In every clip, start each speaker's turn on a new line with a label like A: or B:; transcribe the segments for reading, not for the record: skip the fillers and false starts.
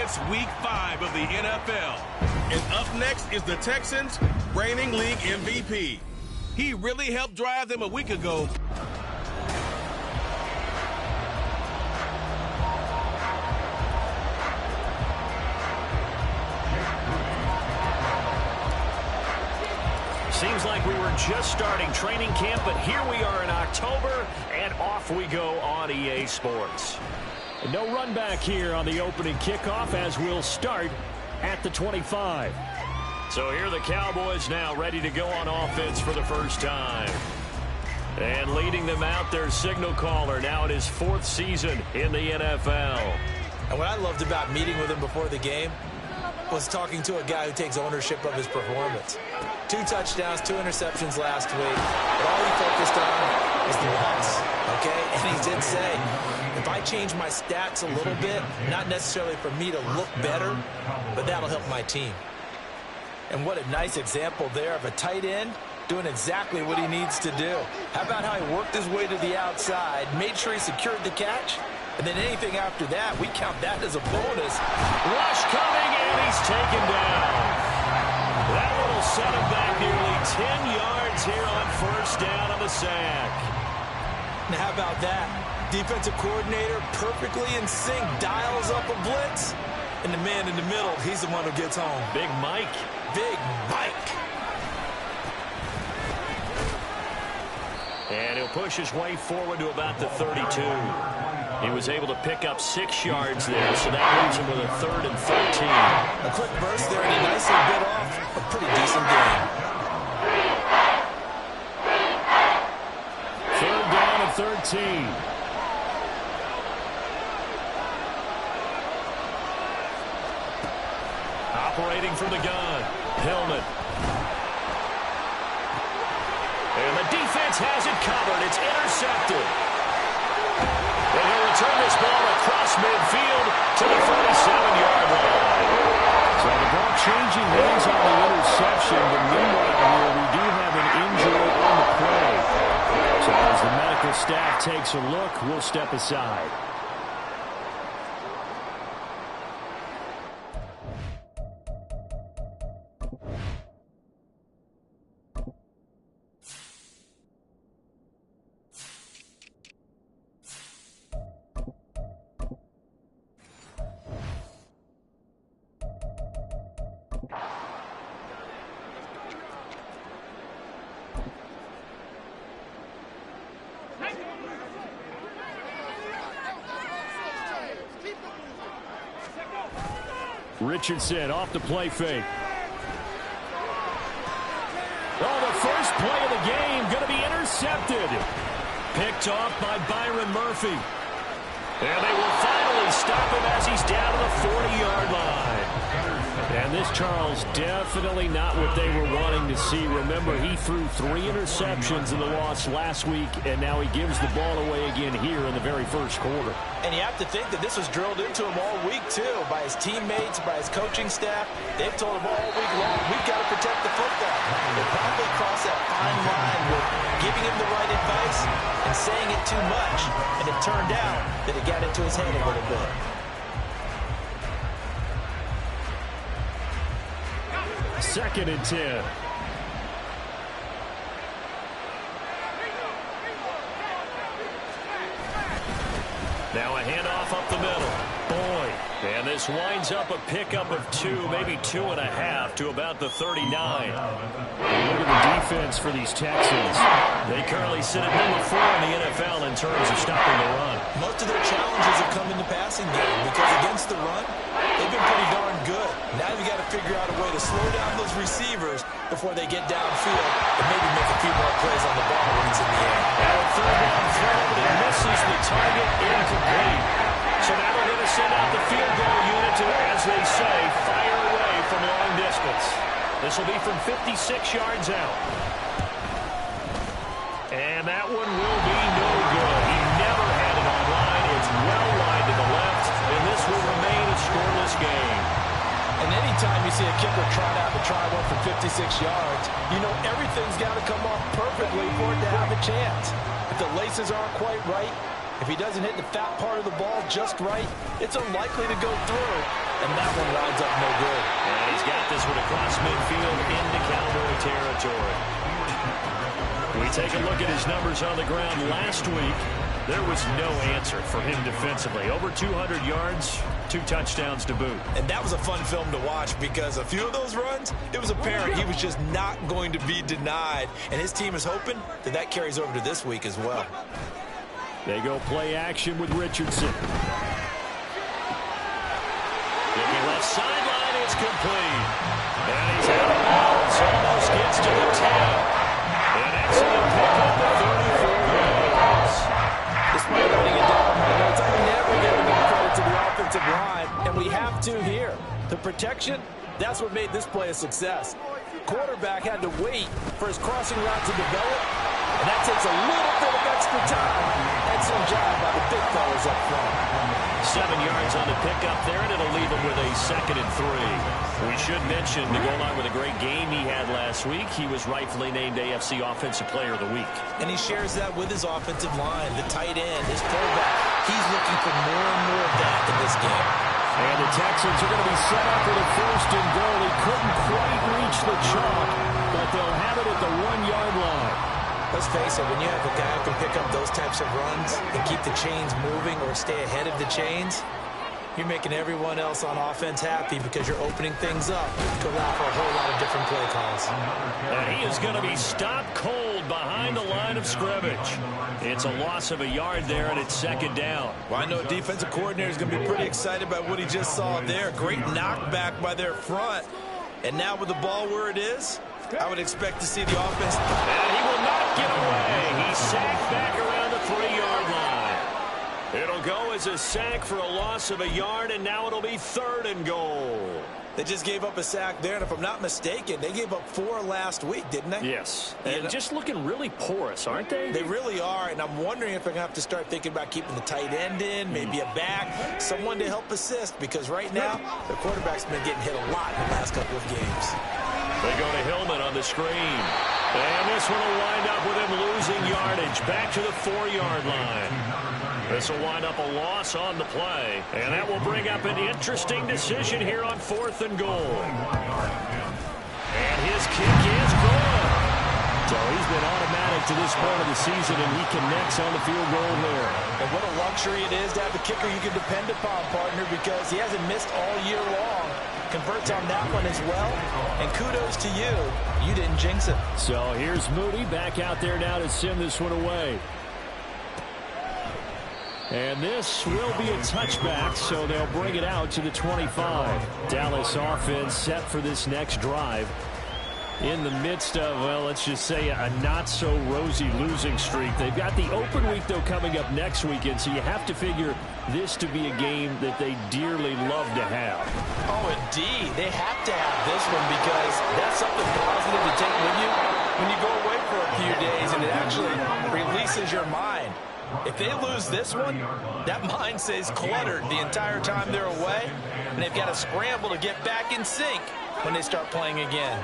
A: It's week 5 of the NFL. And up next is the Texans' reigning league MVP. He really helped drive them a week ago.
B: Seems like we were just starting training camp, but here we are in October, and off we go on EA Sports.
C: No run back here on the opening kickoff as we'll start at the 25.
B: So here are the Cowboys now ready to go on offense for the first time. And leading them out, their signal caller now in his 4th season in the NFL.
D: And what I loved about meeting with him before the game was talking to a guy who takes ownership of his performance. 2 touchdowns, 2 interceptions last week. But all he focused on was the loss, okay? And he did say, if I change my stats a little bit, not necessarily for me to look better, but that'll help my team. And what a nice example there of a tight end doing exactly what he needs to do. How about how he worked his way to the outside, made sure he secured the catch, and then anything after that, we count that as a bonus.
B: Rush coming, and he's taken down. That one will set him back nearly 10 yards here on first down on the sack.
D: Now how about that? Defensive coordinator perfectly in sync, dials up a blitz, and the man in the middle, he's the one who gets home.
B: Big Mike.
D: Big Mike.
B: And he'll push his way forward to about the 32. He was able to pick up 6 yards there, so that leaves him with a 3rd and 13.
D: A quick burst there, and he nicely bit off a pretty decent game.
C: 3rd down and 13.
B: Operating from the gun, Hillman. And the defense has it covered. It's intercepted. And he'll return this ball across midfield to the 47-yard line.
C: So the ball changing hands on the interception, but meanwhile here we do have an injury on the play. So as the medical staff takes a look, we'll step aside. Richardson off the play fake. Oh, the first play of the game going to be intercepted.
B: Picked off by Byron Murphy. And they will finally stop him as he's down to the 40-yard line.
C: And this, Charles, definitely not what they were wanting to see. Remember, he threw 3 interceptions in the loss last week, and now he gives the ball away again here in the very first quarter.
D: And you have to think that this was drilled into him all week, too, by his teammates, by his coaching staff. They've told him all week long, we've got to protect the football. They probably crossed that fine line with giving him the right advice and saying it too much. And it turned out that it got into his head a little bit.
C: Second and 10.
B: Now a handoff up the middle. Boyd. And this winds up a pickup of 2, maybe 2.5 to about the 39.
C: Look at the defense for these Texans.
B: They currently sit at number 4 in the NFL in terms of stopping the run.
D: Most of their challenges have come in the passing game because against the run, they've been pretty darn good. Now you've got to figure out a way to slow down those receivers before they get downfield and maybe make a few more plays on the ball when it's in the air.
B: And a 3rd down throw, but it misses the target, incomplete. So now they're going to send out the field goal unit to, as they say, fire away from long distance. This will be from 56 yards out. And that one will be no good. He never had it on line. It's well wide to the left, and this will remain a scoreless game.
D: And anytime you see a kicker trot out to try one for 56 yards, you know everything's got to come off perfectly for it to have a chance. If the laces aren't quite right, if he doesn't hit the fat part of the ball just right, it's unlikely to go through. and that one lines up no good.
B: And he's got this one across midfield into Cowboy territory. We take a look at his numbers on the ground last week. There was no answer for him defensively. Over 200 yards, 2 touchdowns to boot.
D: And that was a fun film to watch because a few of those runs, it was apparent he was just not going to be denied. And his team is hoping that that carries over to this week as well.
C: They go play action with Richardson.
B: Looking left sideline, it's complete. And he's out of bounds, almost gets to the 10. An excellent pickup at 34 yards.
D: Despite letting it down, it's never giving credit to the offensive line, and we have to here. The protection, that's what made this play a success. Quarterback had to wait for his crossing route to develop, and that takes a little bit of extra time. Excellent job by the big fellas up front.
B: 7 yards on the pickup there, and it'll leave him with a 2nd and 3. We should mention, to go along with a great game he had last week, he was rightfully named AFC Offensive Player of the Week.
D: And he shares that with his offensive line, the tight end, his fullback. He's looking for more and more of that in this game.
C: And the Texans are going to be set up with a 1st and goal. He couldn't quite reach the chalk, but they'll have it at the 1-yard line.
D: Let's face it, when you have a guy who can pick up those types of runs and keep the chains moving or stay ahead of the chains, you're making everyone else on offense happy because you're opening things up to allow for a whole lot of different play calls.
B: And he is going to be stopped cold behind the line of scrimmage. It's a loss of a yard there, and it's 2nd down.
D: Well, I know a defensive coordinator is going to be pretty excited by what he just saw there. Great knockback by their front. And now with the ball where it is, I would expect to see the offense.
B: And he will not get away. He's sacked back around the 3-yard line. It'll go as a sack for a loss of a yard, and now it'll be 3rd and goal.
D: They just gave up a sack there, and if I'm not mistaken, they gave up 4 last week, didn't they?
B: Yes. And just looking really porous, aren't they?
D: They really are, and I'm wondering if they're going to have to start thinking about keeping the tight end in, maybe a back, someone to help assist, because right now, the quarterback's been getting hit a lot in the last couple of games.
B: They go to Hillman on the screen. And this one will wind up with him losing yardage back to the 4-yard line. This will wind up a loss on the play. And that will bring up an interesting decision here on 4th and goal. And his kick is good.
C: So he's been automatic to this point of the season, and he connects on the field goal there.
D: And what a luxury it is to have a kicker you can depend upon, partner, because he hasn't missed all year long. Converts on that one as well, and kudos to you. You didn't jinx it.
C: So here's Moody back out there now to send this one away. And this will be a touchback, so they'll bring it out to the 25. Dallas offense set for this next drive. In the midst of, well, let's just say a not-so-rosy losing streak. They've got the open week, though, coming up next weekend, so you have to figure this to be a game that they dearly love to have.
D: Oh, indeed. They have to have this one because that's something positive to take with you when you go away for a few days, and it actually releases your mind. If they lose this one, that mind stays cluttered the entire time they're away, and they've got to scramble to get back in sync when they start playing again.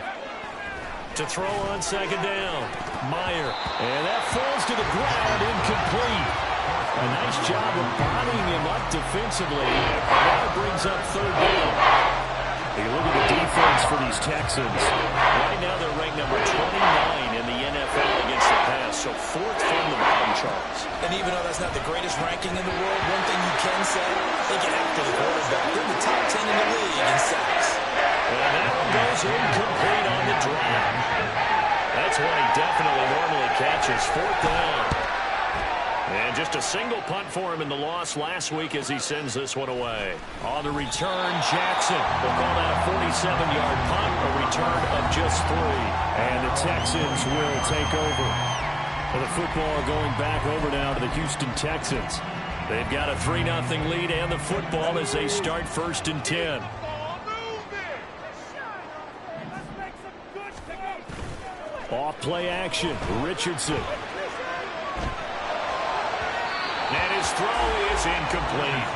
B: To throw on 2nd down, Meyer.
C: And that falls to the ground, incomplete. A nice job of bodying him up defensively. And that brings up 3rd down. You look at the defense for these Texans.
B: Right now they're ranked number 29 in the NFL against the pass, so 4th from the bottom, Charles.
D: And even though that's not the greatest ranking in the world, one thing you can say, they get after the quarterback. They're in the top 10 in the league in sacks.
B: And that one goes incomplete on the drive. That's one he definitely normally catches. 4th down. And just a single punt for him in the loss last week as he sends this one away. On the return, Jackson will call that a 47-yard punt, a return of just 3.
C: And the Texans will take over. The football going back over now to the Houston Texans.
B: They've got a 3-0 lead and the football as they start 1st and 10.
C: Off play action, Richardson.
B: And his throw is incomplete.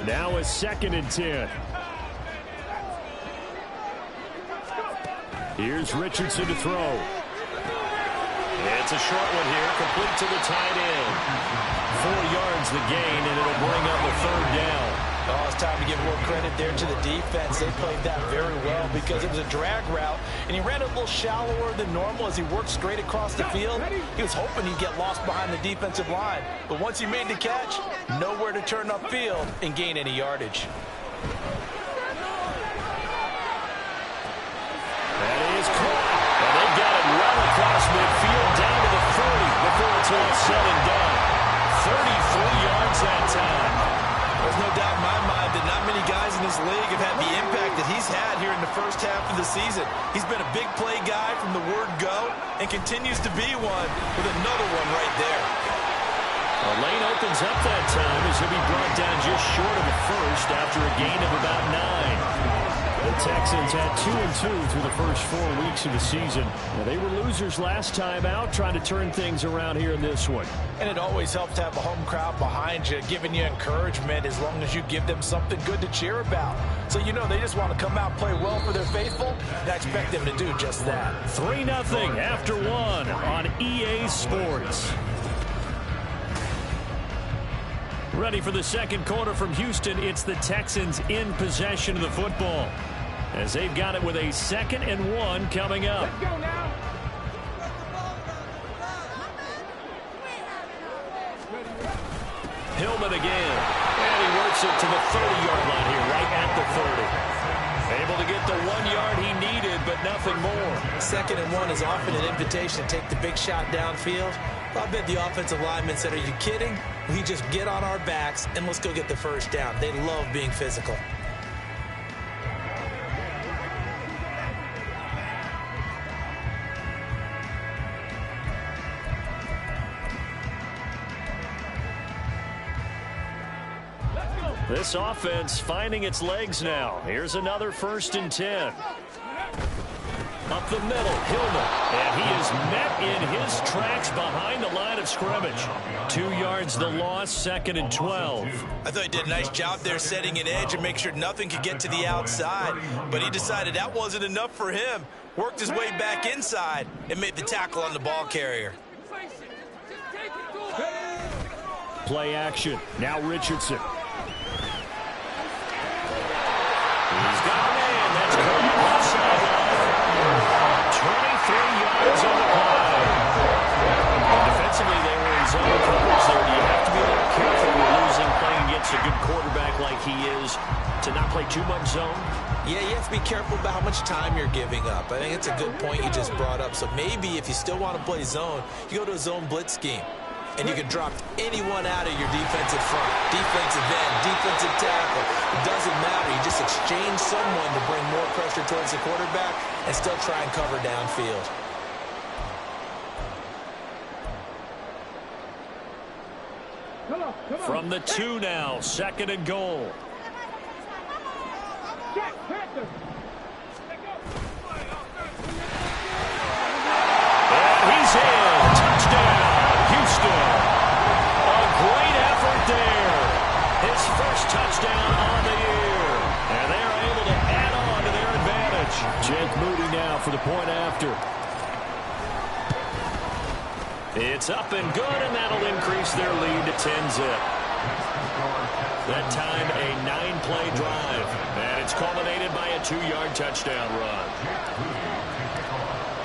C: Now a 2nd and 10. Here's Richardson to throw.
B: It's a short one here, complete to the tight end.
C: 4 yards the gain, and it'll bring up a third down.
D: Oh, it's time to give more credit there to the defense. They played that very well because it was a drag route, and he ran a little shallower than normal as he worked straight across the field. He was hoping he'd get lost behind the defensive line, but once he made the catch, nowhere to turn upfield and gain any yardage.
C: That is caught, and they got it well across midfield down to the 40 before it's all said and done. 33 yards that time.
D: There's no doubt in my mind that not many guys in this league have had the impact that he's had here in the first half of the season. He's been a big play guy from the word go and continues to be one with another one right there.
C: The lane opens up that time as he'll be brought down just short of a first after a gain of about 9. The Texans had 2-2 through the first 4 weeks of the season. Now, they were losers last time out, trying to turn things around here in this one.
D: And it always helps to have a home crowd behind you, giving you encouragement as long as you give them something good to cheer about. So, you know, they just want to come out and play well for their faithful, and I expect them to do just that.
C: 3-0 after 1 on EA Sports. Ready for the second quarter from Houston. It's the Texans in possession of the football, as they've got it with a 2nd and 1 coming up.
E: Let's go now.
C: Hillman again, and he works it to the 30-yard line here, right at the 30. Able to get the 1 yard he needed, but nothing more.
D: 2nd and 1 is often an invitation to take the big shot downfield. I bet the offensive lineman said, "Are you kidding? We just get on our backs and let's go get the first down." They love being physical.
C: This offense finding its legs now. Here's another 1st and 10. Up the middle, Hillman, and he is met in his tracks behind the line of scrimmage. 2 yards the loss, 2nd and 12.
D: I thought he did a nice job there setting an edge and make sure nothing could get to the outside, but he decided that wasn't enough for him. Worked his way back inside and made the tackle on the ball carrier.
C: Play action. Now Richardson. He's got a man. That's caught left sideline. 23 yards on the play. And defensively, they were in zone coverage there. Do you have to be a little careful when you're losing, playing against a good quarterback like he is, to not play too much zone?
D: Yeah, you have to be careful about how much time you're giving up. I think it's a good point you just brought up. So maybe if you still want to play zone, you go to a zone blitz scheme. And you can drop anyone out of your defensive front, defensive end, defensive tackle. It doesn't matter. You just exchange someone to bring more pressure towards the quarterback and still try and cover downfield.
C: From the 2 now, 2nd and goal. And he's in. Touchdown. Houston. A great effort there. His first touchdown on the year. And they're able to add on to their advantage. Jake Moody now for the point after. It's up and good, and that'll increase their lead to 10-zip. That time a 9-play drive. And it's culminated by a 2-yard touchdown run.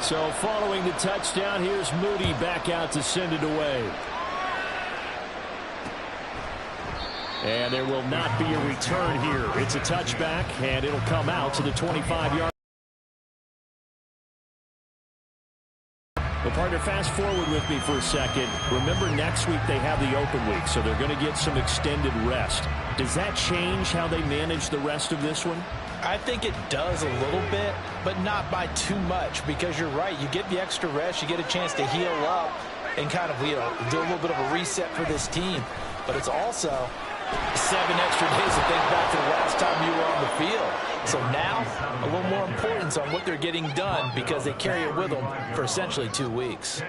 C: So following the touchdown, here's Moody back out to send it away. And there will not be a return here. It's a touchback, and it'll come out to the 25-yard. Well, partner, fast forward with me for a second. Remember, next week they have the open week, so they're going to get some extended rest. Does that change how they manage the rest of this one?
D: I think it does a little bit, but not by too much, because you're right. You get the extra rest, you get a chance to heal up and kind of, do a little bit of a reset for this team. But it's also 7 extra days to think back to the last time you were on the field. So now, a little more importance on what they're getting done because they carry it with them for essentially 2 weeks.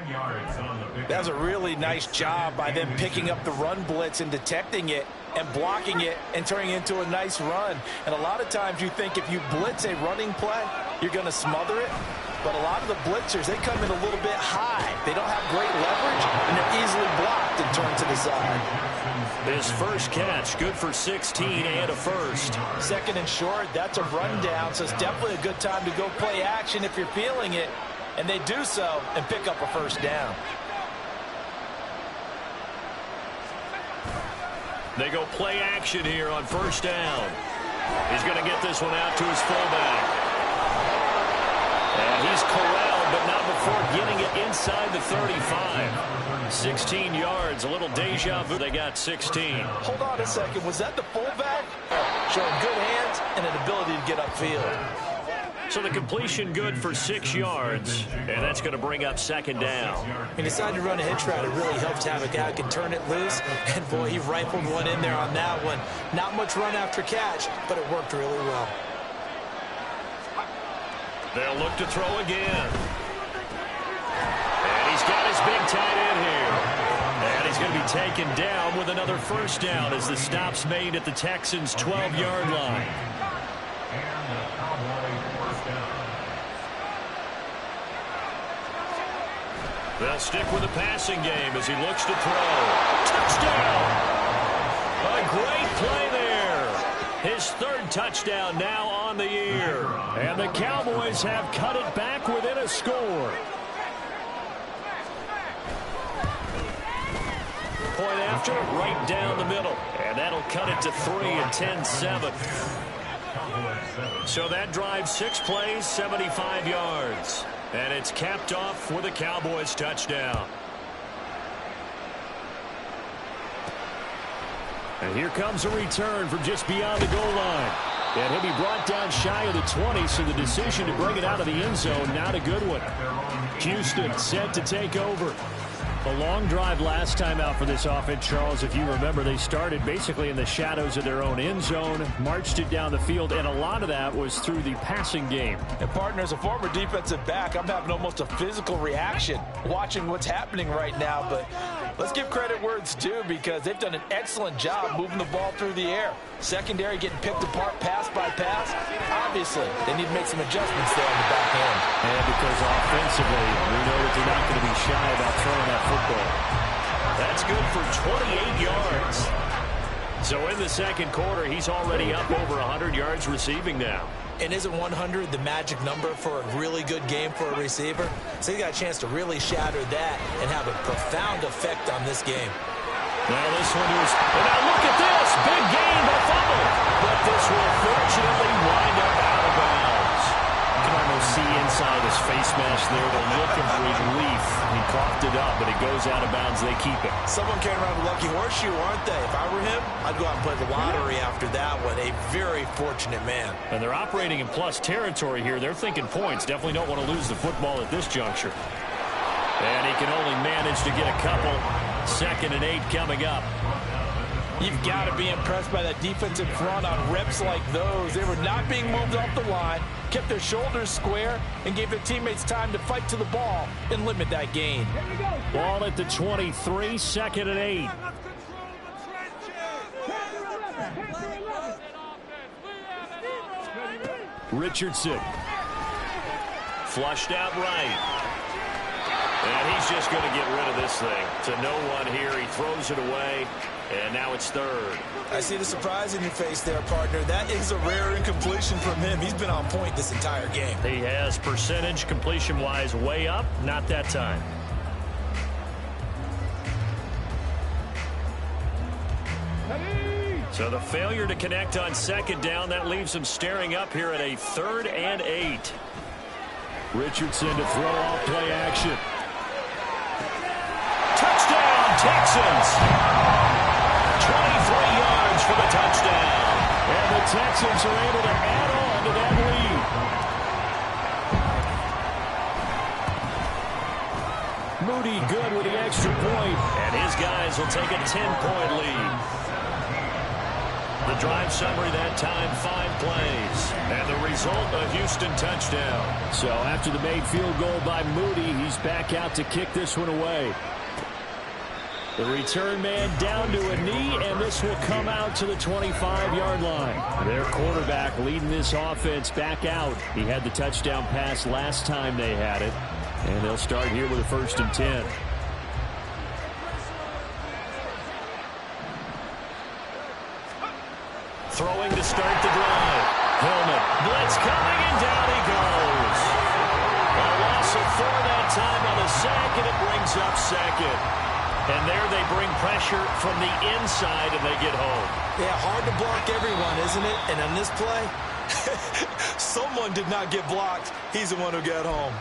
D: That was a really nice job by them picking up the run blitz and detecting it and blocking it and turning it into a nice run. And a lot of times you think if you blitz a running play, you're going to smother it. but a lot of the blitzers, they come in a little bit high. They don't have great leverage, and they're easily blocked and turned to the side.
B: His first catch, good for 16 and a first.
D: Second and short, that's a rundown, so it's definitely a good time to go play action if you're feeling it. And they do so and pick up a first down.
B: They go play action here on first down. He's going to get this one out to his fullback. And he's corralled, but not before getting it inside the 35. 16 yards, a little deja vu. They got 16.
D: Hold on a second. Was that the fullback? Showing good hands and an ability to get upfield.
B: So the completion good for 6 yards, and that's going to bring up second down.
D: He decided to run a hitch route. It really helps to have a guy who can turn it loose. And, boy, he rifled one in there on that one. Not much run after catch, but it worked really well.
B: They'll look to throw again. And he's got his big tight end here. And he's going to be taken down with another first down as the stop's made at the Texans' 12-yard line. They'll stick with the passing game as he looks to throw. Touchdown! A great play there. His third touchdown now on the year. And the Cowboys have cut it back within a score. Point after, right down the middle. And that'll cut it to 3 and 10-7. So that drives 6 plays, 75 yards. And it's capped off with a Cowboys touchdown. And here comes a return from just beyond the goal line. And he'll be brought down shy of the 20, so the decision to bring it out of the end zone, not a good one. Houston set to take over. A long drive last time out for this offense, Charles. If you remember, they started basically in the shadows of their own end zone, marched it down the field, and a lot of that was through the passing game.
D: And, partner, as a former defensive back, I'm having almost a physical reaction watching what's happening right now. But let's give credit where it's due, because they've done an excellent job moving the ball through the air. Secondary getting picked apart pass by pass. Obviously, they need to make some adjustments there on the back end.
C: And because offensively, we know that they're not going to be shy about throwing that football.
B: That's good for 28 yards. So in the second quarter, he's already up over 100 yards receiving now.
D: And isn't 100 the magic number for a really good game for a receiver? So he got a chance to really shatter that and have a profound effect on this game.
B: Now this one is, and now look at this, big gain by fumble. But this will fortunately wind up out of bounds.
C: You can almost see inside his face mask there. They're looking for relief. He coughed it up, but it goes out of bounds. They keep it.
D: Someone came around with lucky horseshoe, aren't they? If I were him, I'd go out and play the lottery after that one. A very fortunate man.
B: And they're operating in plus territory here. They're thinking points. Definitely don't want to lose the football at this juncture. And he can only manage to get a couple. 2nd and 8 coming up.
D: You've got to be impressed by that defensive front on reps like those. They were not being moved off the line, kept their shoulders square, and gave their teammates time to fight to the ball and limit that gain.
C: Ball at the 23, 2nd and 8. Richardson.
B: Flushed out right. And he's just going to get rid of this thing. To no one here. He throws it away. And now it's 3rd.
D: I see the surprise in your face there, partner. That is a rare incompletion from him. He's been on point this entire game.
B: He has percentage completion-wise way up. Not that time. So the failure to connect on 2nd down, that leaves him staring up here at a 3rd and 8.
C: Richardson to throw off play action.
B: Touchdown, Texans! 23 yards for the touchdown.
C: And the Texans are able to add on to that lead. Moody good with the extra point.
B: And his guys will take a 10-point lead. The drive summary that time, 5 plays. And the result, a Houston touchdown.
C: So after the made field goal by Moody, he's back out to kick this one away. The return man down to a knee, and this will come out to the 25-yard line. Their quarterback leading this offense back out. He had the touchdown pass last time they had it, and they'll start here with a 1st and 10. Throwing to start the drive. Hillman, blitz coming, and down he goes. A loss of 4 that time on the sack, and it brings up 2nd. And there they bring pressure from the inside, and they get home.
D: Yeah, hard to block everyone, isn't it? And on this play, someone did not get blocked. He's the one who got home.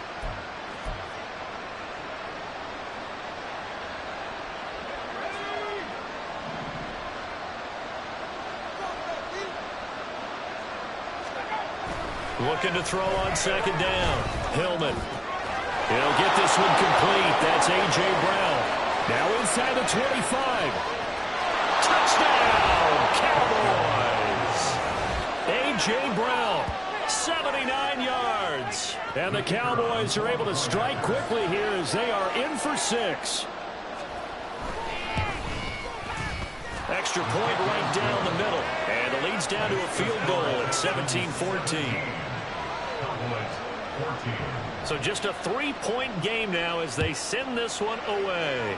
C: Looking to throw on 2nd down. Hillman. He'll get this one complete. That's A.J. Brown. Now inside the 25. Touchdown, Cowboys. A.J. Brown, 79 yards. And the Cowboys are able to strike quickly here as they are in for 6. Extra point right down the middle. And it leads down to a field goal at 17-14. So just a 3-point game now as they send this one away.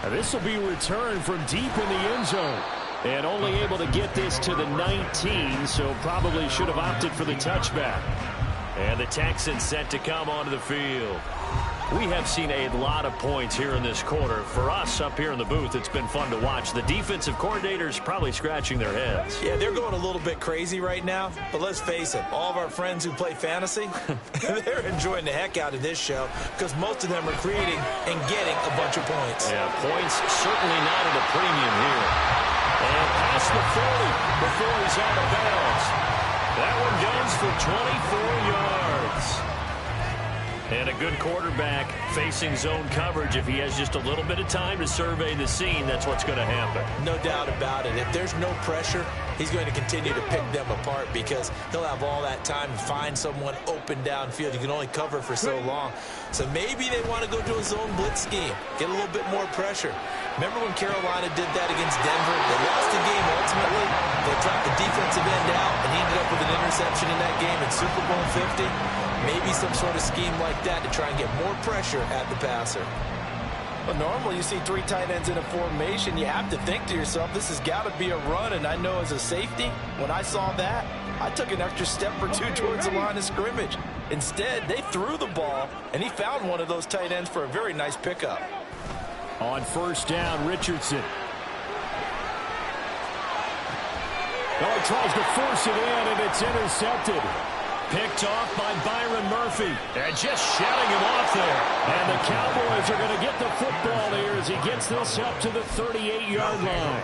C: This will be returned from deep in the end zone. And only able to get this to the 19, so probably should have opted for the touchback. And the Texans set to come onto the field. We have seen a lot of points here in this quarter. For us up here in the booth, it's been fun to watch. The defensive coordinators probably scratching their heads.
D: Yeah, they're going a little bit crazy right now. But let's face it, all of our friends who play fantasy, they're enjoying the heck out of this show because most of them are creating and getting a bunch of points.
C: Yeah, points certainly not at a premium here. And past the 40 before he's out of bounds. That one goes for 24 yards. And a good quarterback facing zone coverage. If he has just a little bit of time to survey the scene, that's what's going to happen.
D: No doubt about it. If there's no pressure, he's going to continue to pick them apart because he'll have all that time to find someone open downfield. You can only cover for so long. So maybe they want to go to a zone blitz scheme, get a little bit more pressure. Remember when Carolina did that against Denver? They lost the game ultimately. They dropped the defensive end out, and he ended up with an interception in that game in Super Bowl 50. Maybe some sort of scheme like that to try and get more pressure at the passer.
E: Well, normally you see 3 tight ends in a formation. You have to think to yourself, this has got to be a run. And I know as a safety, when I saw that, I took an extra step or 2 towards the line of scrimmage. Instead, they threw the ball, and he found one of those tight ends for a very nice pickup.
C: On 1st down, Richardson. Oh, he tries to force it in, and it's intercepted. Picked off by Byron Murphy. And just shouting him off there. And the Cowboys are going to get the football here as he gets this up to the 38-yard line.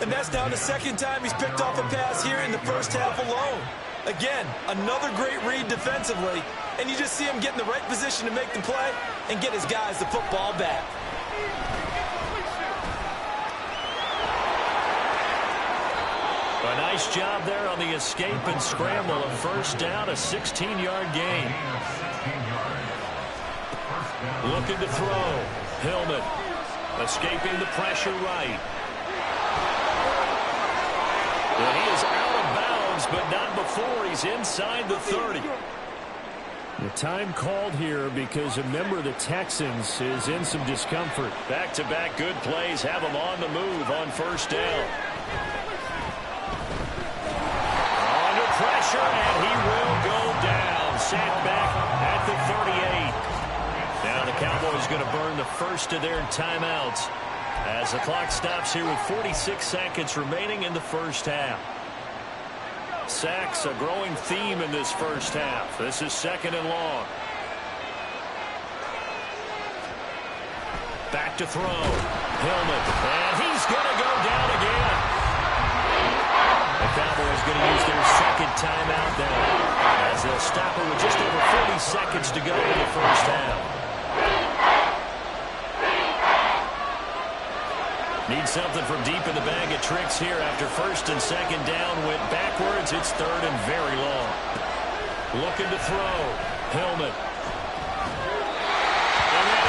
D: And that's now the 2nd time he's picked off a pass here in the first half alone. Again, another great read defensively. And you just see him get in the right position to make the play and get his guys the football back.
C: A nice job there on the escape and scramble. A 1st down, a 16-yard gain. Looking to throw. Hillman escaping the pressure right. And he is out of bounds, but not before he's inside the 30. The time called here because a member of the Texans is in some discomfort. Back-to-back good plays have him on the move on 1st down. Under pressure, and he will go down. Sacked back at the 38. Now the Cowboys going to burn the first of their timeouts as the clock stops here with 46 seconds remaining in the first half. Sacks a growing theme in this first half. This is 2nd and long. Back to throw. Hillman. And he's going to go down again. The Cowboys going to use their 2nd timeout now as they'll stop it with just over 40 seconds to go in the first half. Need something from deep in the bag of tricks here after 1st and 2nd down. Went backwards. It's 3rd and very long. Looking to throw. Hillman. And that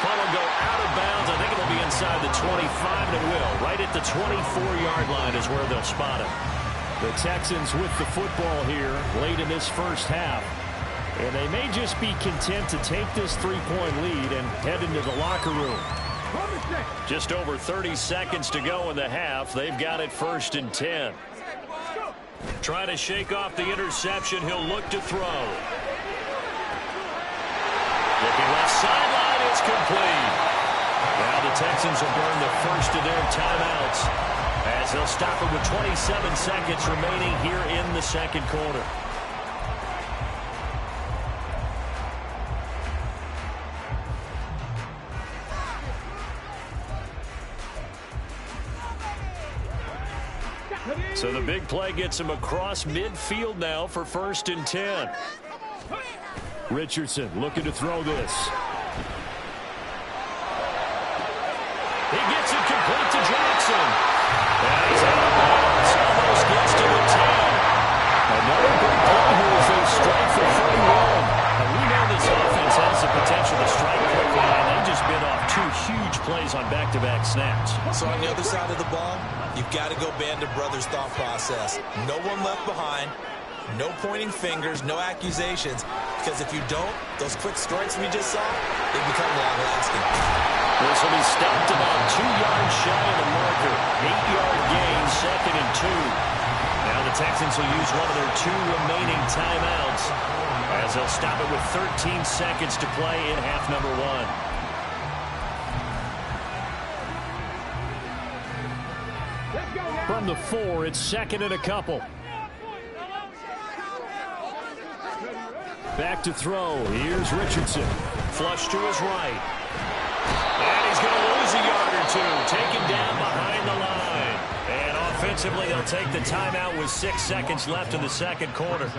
C: punt will go out of bounds. I think it'll be inside the 25, and it will. Right at the 24-yard line is where they'll spot it. The Texans with the football here late in this first half. And they may just be content to take this 3-point lead and head into the locker room. Just over 30 seconds to go in the half. They've got it 1st and 10. Trying to shake off the interception. He'll look to throw. Looking left sideline. It's complete. Now the Texans will burn the first of their timeouts as they'll stop it with 27 seconds remaining here in the second quarter. So the big play gets him across midfield now for 1st and 10. Richardson looking to throw this. He gets it complete to Jackson. And he's out of bounds. Almost gets to the 10. Another big play here as they strike for 31. And we know this offense has the potential to strike quickly, and they just bit off 2 huge plays on back-to-back snaps.
D: So on the other side of the ball, you've got to go Band of Brothers thought process. No one left behind. No pointing fingers, no accusations. Because if you don't, those quick strikes we just saw, they become long-lasting.
C: This will be stopped about 2 yards shy of the marker. 8-yard gain, 2nd and 2. Now the Texans will use one of their 2 remaining timeouts as they'll stop it with 13 seconds to play in half number 1. From the 4, it's 2nd and a couple. Back to throw. Here's Richardson. Flush to his right. And he's going to lose a yard or 2. Taken down behind the line. And offensively, they'll take the timeout with 6 seconds left in the second quarter.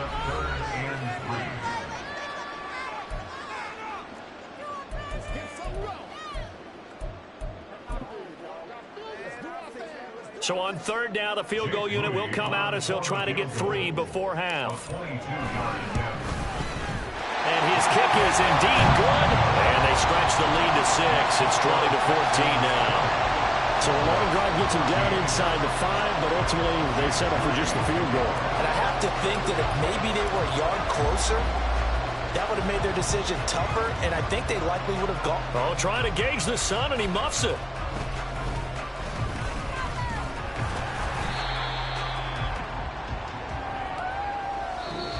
C: So on 3rd down, the field goal unit will come out as he'll try to get 3 before half. And his kick is indeed good. And they stretch the lead to 6. It's 20-14 now. So a long drive gets him down inside the 5, but ultimately they settle for just the field goal.
E: And I have to think that if maybe they were a yard closer, that would have made their decision tougher, and I think they likely would have gone.
C: Oh, trying to gauge the sun, and he muffs it.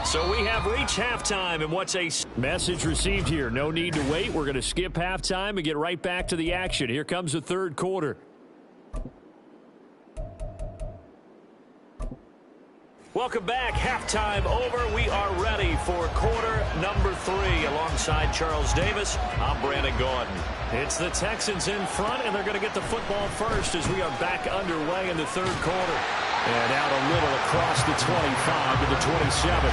C: So we have reached halftime, and what's a message received here? No need to wait. We're going to skip halftime and get right back to the action. Here comes the third quarter. Welcome back. Halftime over. We are ready for quarter number 3. Alongside Charles Davis, I'm Brandon Gaudin. It's the Texans in front, and they're going to get the football first as we are back underway in the third quarter. And out a little across the 25 to the 27.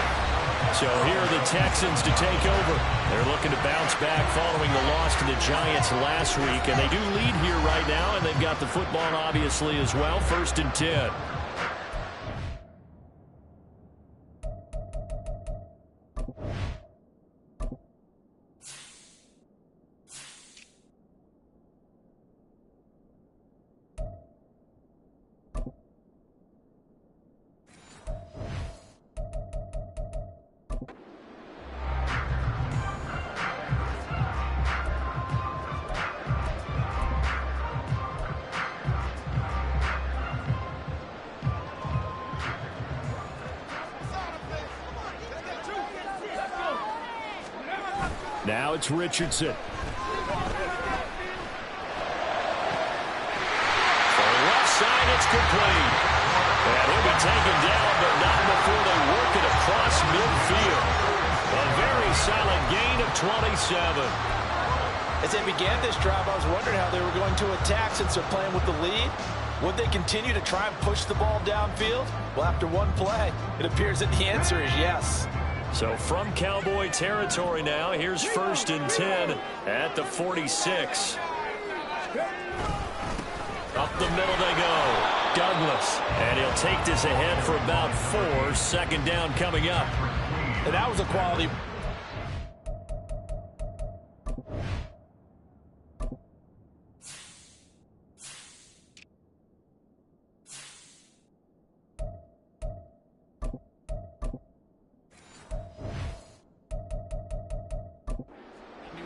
C: So here are the Texans to take over. They're looking to bounce back following the loss to the Giants last week. And they do lead here right now, and they've got the football obviously as well. 1st and 10. Now it's Richardson. For the left side, it's complete. And he'll be taken down, but not before they work it across midfield. A very solid gain of 27.
E: As they began this drive, I was wondering how they were going to attack since they're playing with the lead. Would they continue to try and push the ball downfield? Well, after one play, it appears that the answer is yes.
C: So from Cowboy territory now, here's 1st and 10 at the 46. Up the middle they go. Douglas. And he'll take this ahead for about 4. 2nd down coming up.
E: And that was a quality.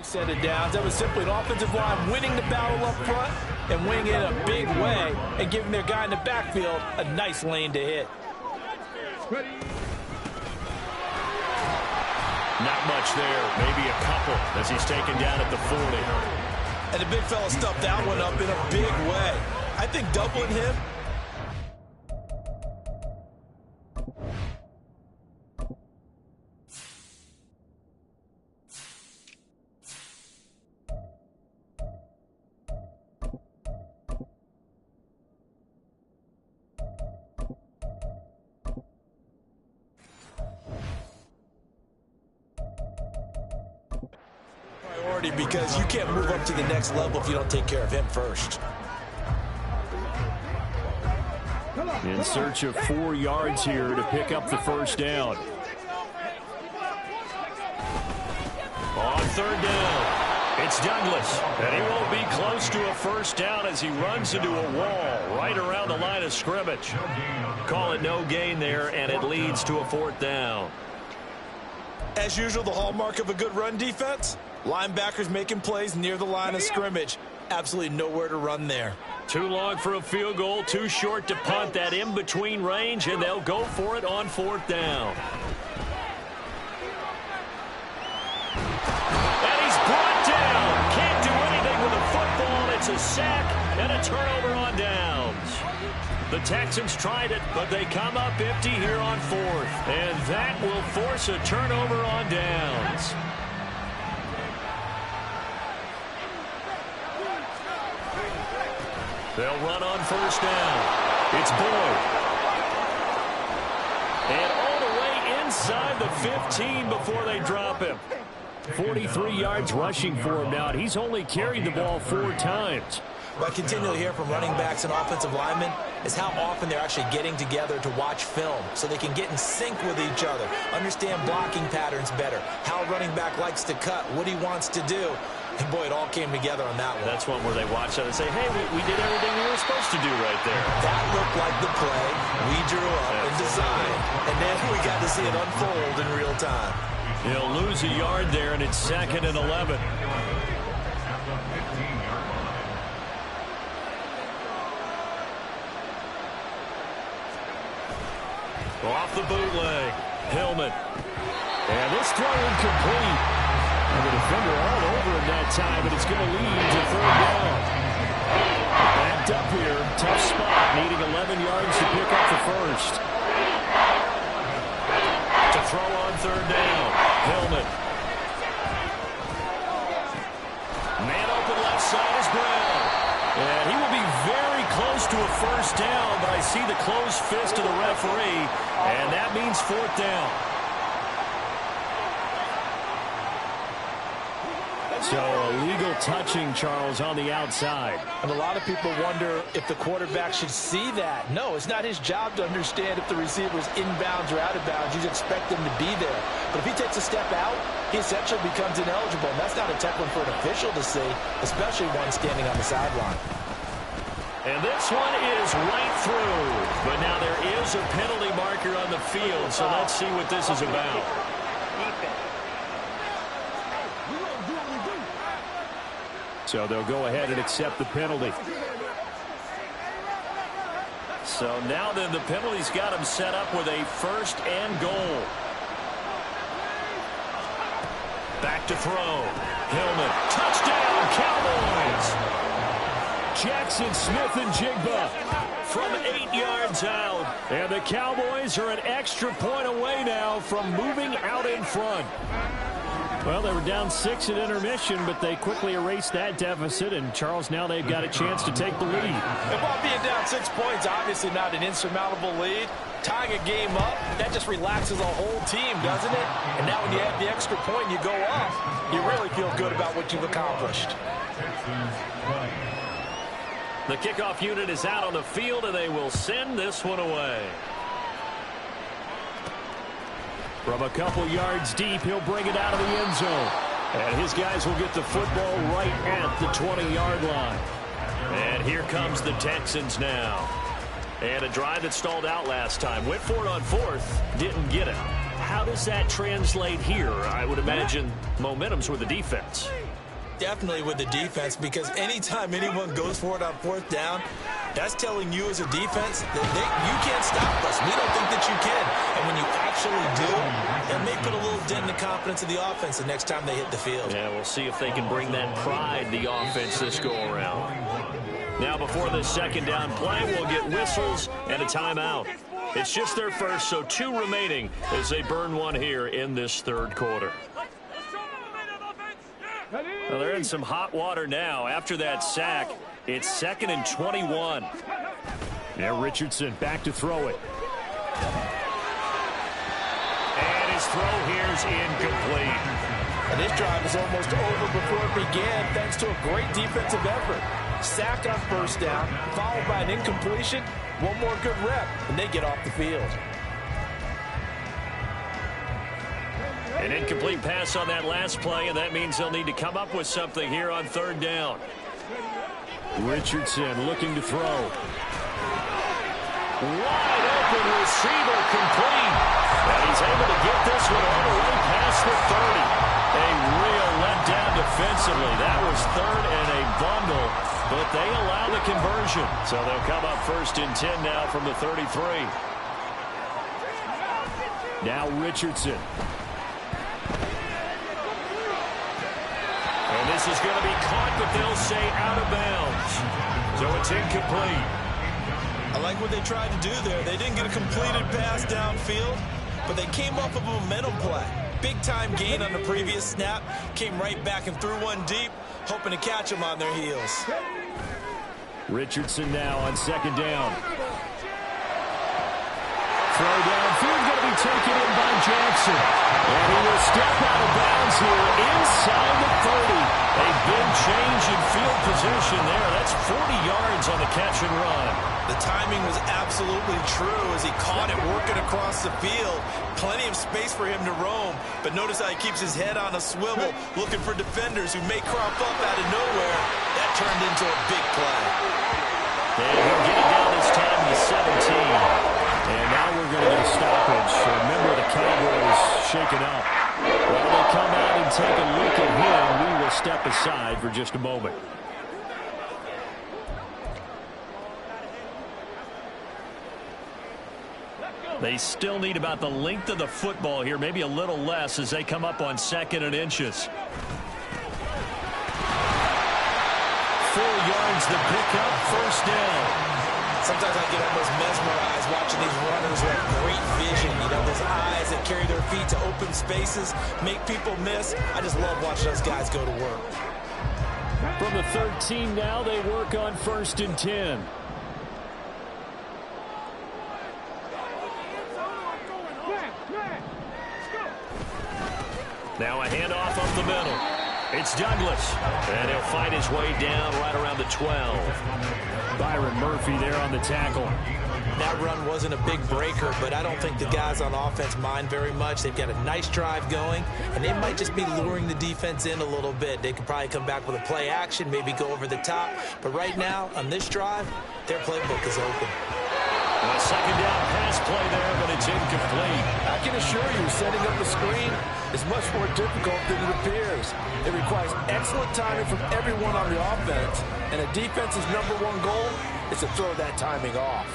E: Set it down. That was simply an offensive line winning the battle up front and winning it in a big way and giving their guy in the backfield a nice lane to hit.
C: Not much there, maybe a couple as he's taken down at the 40.
E: And the big fella stuffed that one up in a big way. I think doubling him. Because you can't move up to the next level if you don't take care of him first.
C: In search of 4 yards here to pick up the first down. On third down, it's Douglas. And he won't be close to a first down as he runs into a wall right around the line of scrimmage. Call it no gain there, and it leads to a 4th down.
E: As usual, the hallmark of a good run defense, linebackers making plays near the line of scrimmage. Absolutely nowhere to run there.
C: Too long for a field goal, too short to punt. That in-between range, and they'll go for it on 4th down. And he's brought down. Can't do anything with a football. It's a sack and a turnover on downs. The Texans tried it, but they come up empty here on 4th. And that will force a turnover on downs. They'll run on first down. It's Boyd. And all the way inside the 15 before they drop him. 43 yards rushing for him now, and he's only carried the ball 4 times.
E: What I continually hear from running backs and offensive linemen is how often they're actually getting together to watch film so they can get in sync with each other, understand blocking patterns better, how a running back likes to cut, what he wants to do. And boy, it all came together on that one.
C: That's one where they watch that and say, hey, we did everything we were supposed to do right there.
E: That looked like the play we drew up and designed. And then we got to see it unfold in real time.
C: He'll lose a yard there, and it's 2nd and 11. Off the bootleg, Hillman. And this throw incomplete. And the defender all over him that time, but it's going to lead to 3rd down. Backed up here, tough spot, needing 11 yards to pick up the first. To throw on 3rd down, Hillman. Man open left side is Brown. And he will be very close to a first down, but I see the closed fist of the referee, and that means 4th down. So illegal touching, Charles, on the outside.
E: And a lot of people wonder if the quarterback should see that. No, it's not his job to understand if the receiver's inbounds or out of bounds. You just expect him to be there. But if he takes a step out, he essentially becomes ineligible. And that's not a tough one for an official to see, especially one standing on the sideline.
C: And this one is right through. But now there is a penalty marker on the field, so let's see what this is about. So they'll go ahead and accept the penalty. So now then the penalty's got him set up with a 1st and goal. Back to throw. Hillman. Touchdown, Cowboys. Jackson Smith-Njigba from 8 yards out. And the Cowboys are an extra point away now from moving out in front. Well, they were down 6 at intermission, but they quickly erased that deficit. And, Charles, now they've got a chance to take the lead.
E: And while being down 6 points, obviously not an insurmountable lead, tying a game up, that just relaxes a whole team, doesn't it? And now when you add the extra point and you go up, you really feel good about what you've accomplished.
C: The kickoff unit is out on the field, and they will send this one away. From a couple yards deep, he'll bring it out of the end zone. And his guys will get the football right at the 20-yard line. And here comes the Texans now. And a drive that stalled out last time. Went for it on 4th, didn't get it. How does that translate here? I would imagine momentum's with the defense.
D: Definitely with the defense, because anytime anyone goes for it on fourth down, that's telling you as a defense that you can't stop us. We don't think that you can. And when you actually do, it may put a little dent in the confidence of the offense the next time they hit the field.
C: Yeah, we'll see if they can bring that pride, the offense, this go-around. Now, before the second down play, we'll get whistles and a timeout. It's just their first, so 2 remaining as they burn one here in this third quarter. Well, they're in some hot water now. After that sack, it's 2nd and 21. Now Richardson back to throw it. And his throw here's incomplete.
E: And this drive is almost over before it began thanks to a great defensive effort. Sack on first down, followed by an incompletion. One more good rep, and they get off the field.
C: An incomplete pass on that last play, and that means they'll need to come up with something here on third down. Richardson looking to throw. Wide open receiver complete. And he's able to get this one all the way past the 30. A real letdown defensively. That was 3rd and a bundle, but they allow the conversion. So they'll come up 1st and 10 now from the 33. Now Richardson. And this is going to be caught, but they'll say out of bounds. So it's incomplete.
D: I like what they tried to do there. They didn't get a completed pass downfield, but they came off of a momentum play. Big-time gain on the previous snap. Came right back and threw one deep, hoping to catch them on their heels.
C: Richardson now on 2nd down. Throw downfield going to be taken in by Jackson. And he will step out of bounds here inside the 30. A big change in field position there. That's 40 yards on the catch and run.
D: The timing was absolutely true as he caught it working across the field. Plenty of space for him to roam. But notice how he keeps his head on a swivel, looking for defenders who may crop up out of nowhere. That turned into a big play.
C: And he'll get it down this time to 17. And now we're going to get a stoppage. Remember, the Cowboys shaken up. While they come out and take a look at him, we will step aside for just a moment. They still need about the length of the football here, maybe a little less as they come up on 2nd and inches. 4 yards to pick up, 1st down.
D: Sometimes I get almost mesmerized watching these runners who have great vision. You know, those eyes that carry their feet to open spaces, make people miss. I just love watching those guys go to work.
C: From the 13 now, they work on 1st and 10. Now a handoff up the middle. It's Douglas. And he'll fight his way down right around the 12. Byron Murphy there on the tackle.
D: That run wasn't a big breaker, but I don't think the guys on offense mind very much. They've got a nice drive going, and they might just be luring the defense in a little bit. They could probably come back with a play action, maybe go over the top. But right now, on this drive, their playbook is open.
C: A 2nd down pass play there, but it's incomplete.
E: I can assure you, setting up a screen is much more difficult than it appears. It requires excellent timing from everyone on the offense, and a defense's #1 goal is to throw that timing off.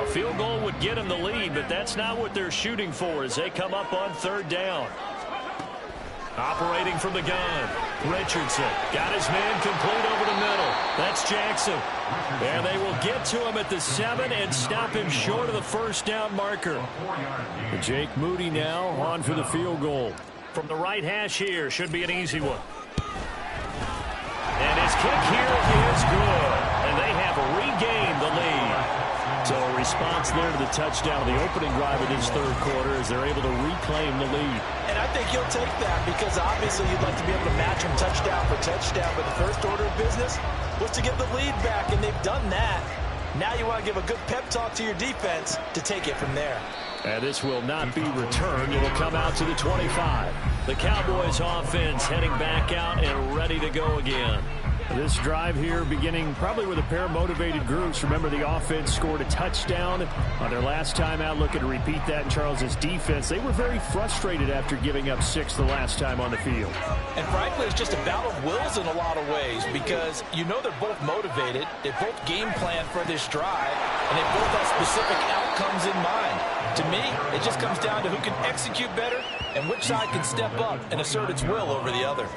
C: A field goal would get them the lead, but that's not what they're shooting for as they come up on 3rd down. Operating from the gun, Richardson got his man complete over the middle. That's Jackson. And they will get to him at the 7 and stop him short of the 1st down marker. Jake Moody now on for the field goal. From the right hash here, should be an easy one. And his kick here is good. And they have regained the lead. So a response there to the touchdown of the opening drive of this 3rd quarter as they're able to reclaim the lead.
D: And I think he'll take that because obviously you'd like to be able to match him touchdown for touchdown, but the first order of business was to get the lead back, and they've done that. Now you want to give a good pep talk to your defense to take it from there.
C: And this will not be returned. It will come out to the 25. The Cowboys offense heading back out and ready to go again. This drive here beginning probably with a pair of motivated groups. Remember, the offense scored a touchdown on their last time out. Looking to repeat that in Charles' defense. They were very frustrated after giving up 6 the last time on the field.
E: And frankly, it's just a battle of wills in a lot of ways because you know they're both motivated. They both game plan for this drive, and they both have specific outcomes in mind. To me, it just comes down to who can execute better and which side can step up and assert its will over the other.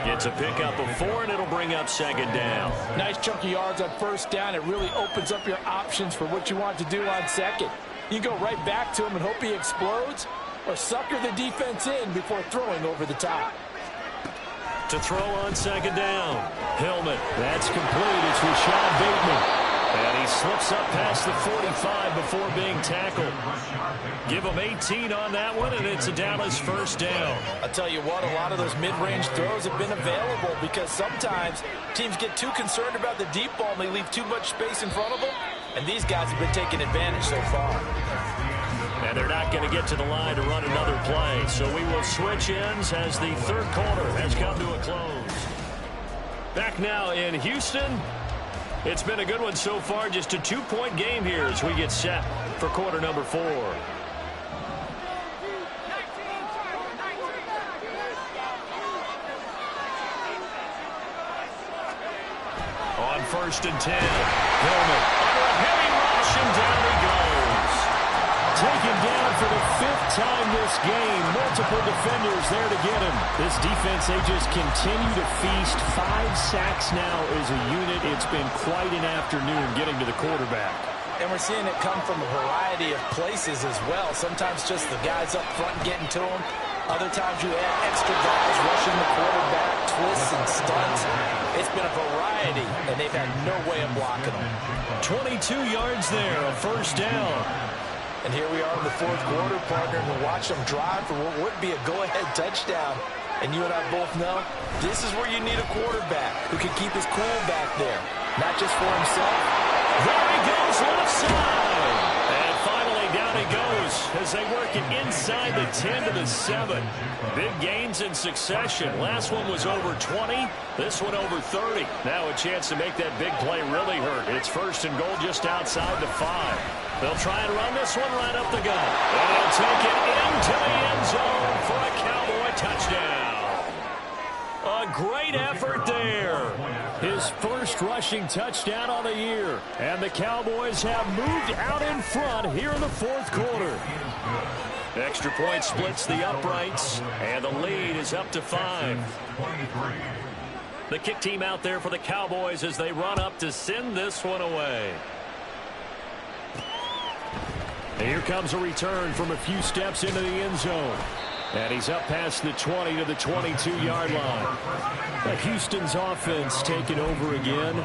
B: It's a pickup of 4, and it'll bring up 2nd down.
E: Nice chunk of yards on 1st down. It really opens up your options for what you want to do on 2nd. You go right back to him and hope he explodes, or sucker the defense in before throwing over the top.
B: To throw on 2nd down. Hillman.
C: That's complete. It's Rashad Bateman. And he slips up past the 45 before being tackled.
B: Give him 18 on that one, and it's a Dallas 1st down.
E: I'll tell you what, a lot of those mid-range throws have been available because sometimes teams get too concerned about the deep ball and they leave too much space in front of them, and these guys have been taking advantage so far.
B: And they're not going to get to the line to run another play, so we will switch ends as the 3rd quarter has come to a close. Back now in Houston. It's been a good one so far, just a 2-point game here as we get set for quarter number 4. On 1st and 10, Hillman under a heavy rush, and down he goes.
C: Taken down for the 5th time this game. Multiple defenders there to get him. This defense, they just continue to feast. 5 sacks now as a unit. It's been quite an afternoon getting to the quarterback.
E: And we're seeing it come from a variety of places as well. Sometimes just the guys up front getting to him. Other times you add extra guys rushing the quarterback, twists and stunts. It's been a variety, and they've had no way of blocking them.
B: 22 yards there, a 1st down.
E: And here we are in the 4th quarter, partner, and we'll watch them drive for what would be a go-ahead touchdown. And you and I both know this is where you need a quarterback who can keep his cool back there, not just for himself.
B: There he goes, left side. And finally down he goes as they work it inside the 10 to the 7. Big gains in succession. Last one was over 20. This one over 30. Now a chance to make that big play really hurt. It's 1st and goal just outside the 5. They'll try and run this one right up the gut. And they'll take it into the end zone for a Cowboy touchdown. A great effort there.
C: His 1st rushing touchdown on the year. And the Cowboys have moved out in front here in the 4th quarter.
B: Extra point splits the uprights, and the lead is up to 5. The kick team out there for the Cowboys as they run up to send this one away.
C: And here comes a return from a few steps into the end zone. And he's up past the 20 to the 22-yard line. Houston's offense taking over again.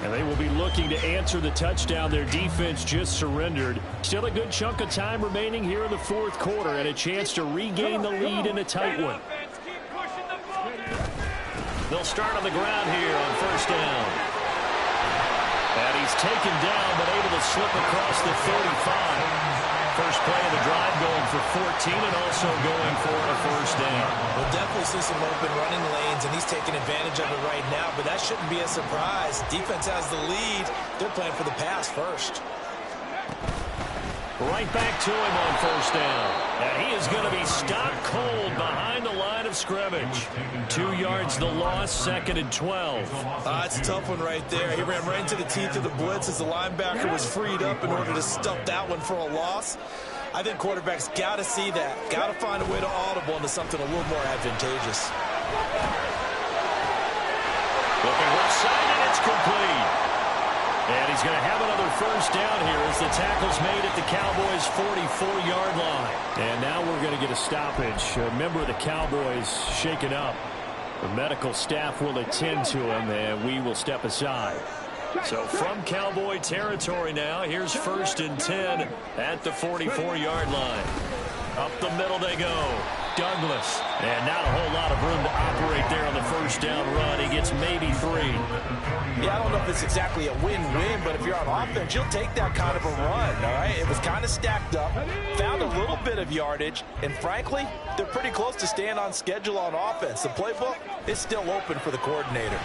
C: And they will be looking to answer the touchdown their defense just surrendered. Still a good chunk of time remaining here in the 4th quarter and a chance to regain the lead in a tight one.
B: They'll start on the ground here on 1st down. And he's taken down but able to slip across the 35. First play of the drive going for 14 and also going for a 1st down.
E: We'll definitely see some open running lanes, and he's taking advantage of it right now, but that shouldn't be a surprise. Defense has the lead. They're playing for the pass first.
B: Right back to him on 1st down. And he is going to be stopped cold behind the line of scrimmage. 2 yards the loss, 2nd and 12.
E: It's a tough one right there. He ran right into the teeth of the blitz as the linebacker was freed up in order to stuff that one for a loss. I think quarterbacks got to see that. Got to find a way to audible into something a little more advantageous.
B: Looking left side, and it's complete. And he's going to have another 1st down here as the tackle's made at the Cowboys' 44-yard line.
C: And now we're going to get a stoppage. A member of the Cowboys shaken up. The medical staff will attend to him, and we will step aside.
B: So from Cowboy territory now, here's 1st and 10 at the 44-yard line. Up the middle they go. Douglas. And not a whole lot of room to operate there on the 1st down run. He gets maybe 3.
E: Yeah, I don't know if it's exactly a win-win, but if you're on offense, you'll take that kind of a run, all right? It was kind of stacked up, found a little bit of yardage, and frankly, they're pretty close to staying on schedule on offense. The playbook is still open for the coordinator.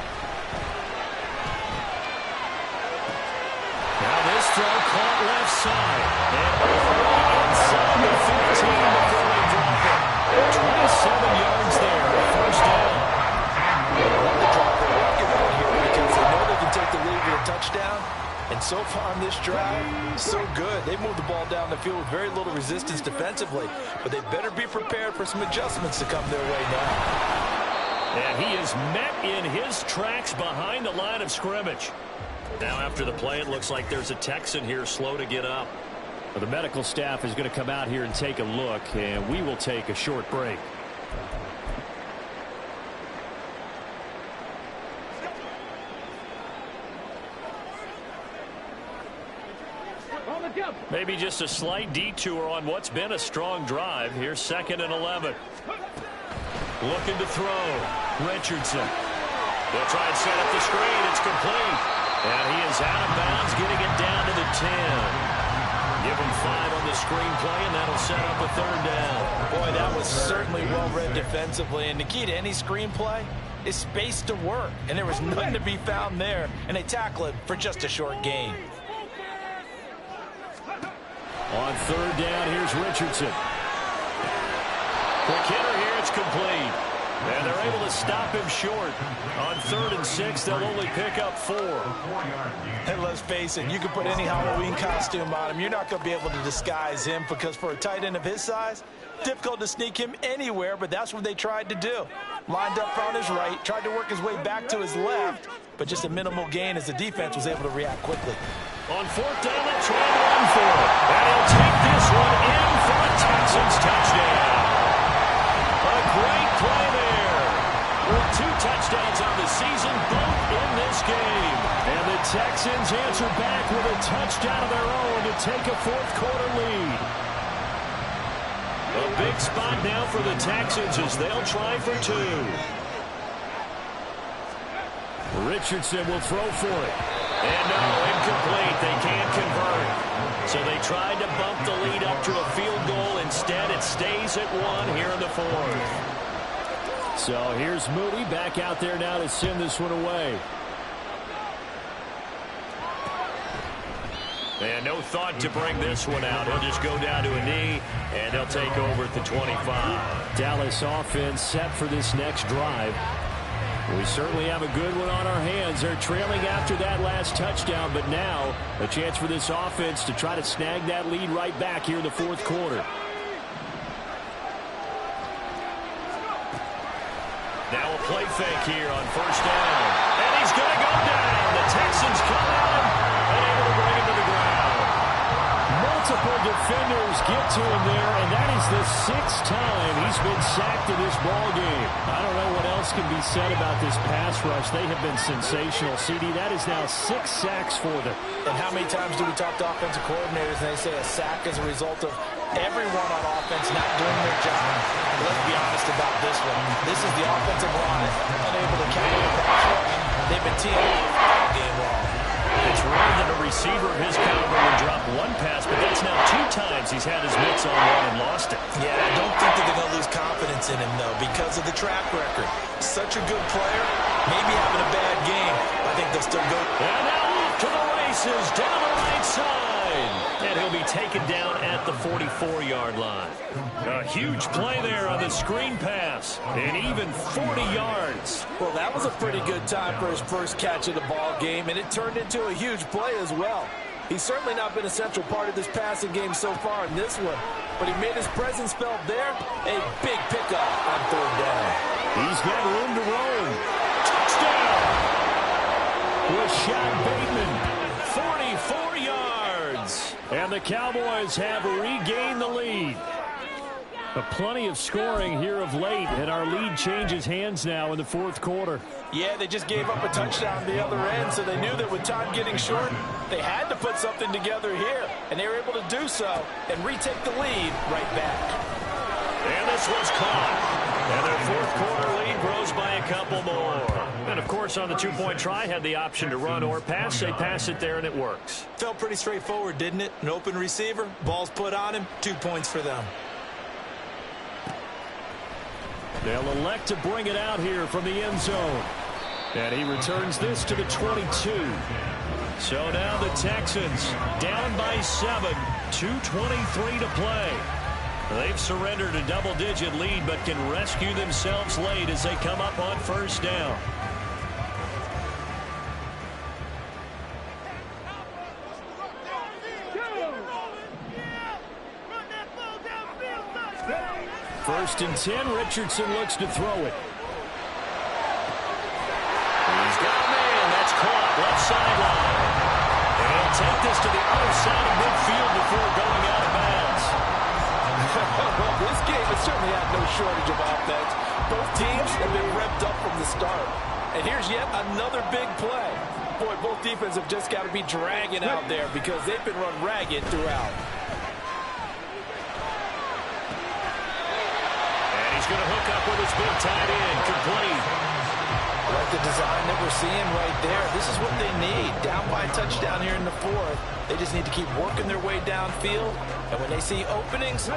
C: throw caught left side. And inside the 15 before they drop it. 27 yards there, first down.
E: Want to drop their rocket right here because they know they can take the lead with a touchdown. And so far on this drive, so good. They moved the ball down the field with very little resistance defensively. But they better be prepared for some adjustments to come their way now.
C: And he is met in his tracks behind the line of scrimmage. Now after the play, it looks like there's a Texan here slow to get up. Well, the medical staff is going to come out here and take a look, and we will take a short break. Maybe just a slight detour on what's been a strong drive. Here's 2nd and 11. Looking to throw. Richardson. They'll try and set up the screen. It's complete. And he is out of bounds, getting it down to the 10. Give him 5 on the screenplay, and that'll set up a 3rd down.
E: Boy, that was certainly well read defensively. And the key to any screenplay is space to work. And there was none to be found there. And they tackle it for just a short gain.
C: On 3rd down, here's Richardson. Quick hitter here, it's complete. And they're able to stop him short. On 3rd and 6, they'll only pick up 4.
E: And let's face it, you can put any Halloween costume on him. You're not going to be able to disguise him because for a tight end of his size, difficult to sneak him anywhere, but that's what they tried to do. Lined up on his right, tried to work his way back to his left, but just a minimal gain as the defense was able to react quickly.
C: On 4th down, they'll try and run for it. And he'll take this one in for a Texans touchdown. A great play there. With 2 touchdowns on the season, both in this game. And the Texans answer back with a touchdown of their own to take a 4th quarter lead. A big spot now for the Texans as they'll try for 2. Richardson will throw for it. And no, incomplete. They can't convert. So they tried to bump the lead up to a field goal. Instead, it stays at 1 here in the 4th. So here's Moody back out there now to send this one away. And no thought to bring this one out. He'll just go down to a knee, and he'll take over at the 25. Dallas offense set for this next drive. We certainly have a good one on our hands. They're trailing after that last touchdown, but now a chance for this offense to try to snag that lead right back here in the 4th quarter. Now a play fake here on 1st down. And he's going to go down. The Texans come at him and able to bring him to the ground. Multiple defenders get to him there, and that is the 6th time he's been sacked in this ballgame. I don't know what else can be said about this pass rush. They have been sensational. CD, that is now 6 sacks for them.
E: And how many times do we talk to offensive coordinators and they say a sack is a result of everyone on offense not doing their job? Let's be honest about this one. This is the offensive line unable to counter the pass rush. They've been teeing off all game long.
C: It's rare that a receiver of his caliber would drop 1 pass, but that's now 2 times he's had his mitts on one and lost it.
E: Yeah, I don't think that they're going to lose confidence in him, though, because of the track record. Such a good player, maybe having a bad game. I think they'll still go.
C: And now off to the races, down the right side. And he'll be taken down at the 44-yard line. A huge play there on the screen pass, and even 40 yards.
E: Well, that was a pretty good time for his first catch of the ball game, and it turned into a huge play as well. He's certainly not been a central part of this passing game so far in this one, but he made his presence felt there. A big pickup on 3rd down.
C: He's got room to roam. Touchdown! Rashad Bateman, 44 yards. And the Cowboys have regained the lead. But plenty of scoring here of late, and our lead changes hands now in the 4th quarter.
E: Yeah, they just gave up a touchdown at the other end, so they knew that with time getting short, they had to put something together here, and they were able to do so and retake the lead right back.
C: And this one's caught. And their 4th quarter lead grows by a couple more. And, of course, on the 2-point try, had the option to run or pass. They pass it there, and it works.
E: Felt pretty straightforward, didn't it? An open receiver, ball's put on him, 2 points for them.
C: They'll elect to bring it out here from the end zone. And he returns this to the 22. So now the Texans down by 7, 2:23 to play. They've surrendered a double-digit lead but can rescue themselves late as they come up on first down. First and 10, Richardson looks to throw it. He's got a man. That's caught. Left sideline. And take this to the other side of midfield before going out of bounds.
E: Well, this game has certainly had no shortage of offense. Both teams have been revved up from the start. And here's yet another big play. Boy, both defenses have just got to be dragging out there because they've been run ragged throughout.
C: He's going to hook up with his big tight end. Complete.
E: I like the design that we're seeing right there. This is what they need. Down by a touchdown here in the fourth. They just need to keep working their way downfield. And when they see openings,